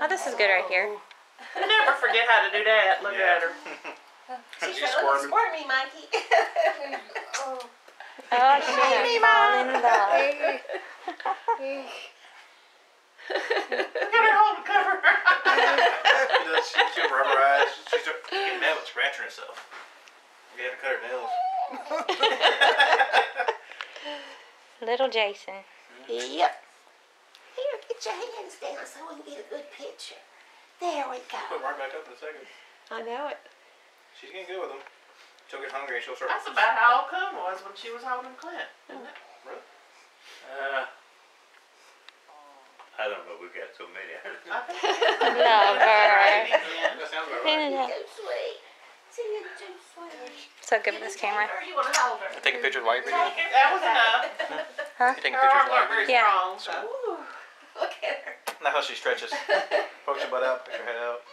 Oh, this is good right here. Never forget how to do that. Look at her. She's a little squirmy monkey. Oh, she is falling in love. Look at her on the cover. She'll rub her eyes. She's getting mad with scratching herself. You have to cut her nails. Little Jason. Yep. Here, get your hands down so we can get a good picture. There we Put go. right back up in a second. I know it. She's getting good with them. She'll get hungry and she'll start. That's about how Come was when she was holding Clint, isn't it? Really? I don't know. We've got so many. I think Love her. That sounds about right. You're too sweet. See, you're too sweet. So good with this camera. Or you want to hold her? Take a picture of the white video. That was enough. Huh? You taking Her pictures arms of the weren't white very video? Yeah. strong, so. Ooh, look at her. Now how she stretches. Pokes her butt out, puts her head out.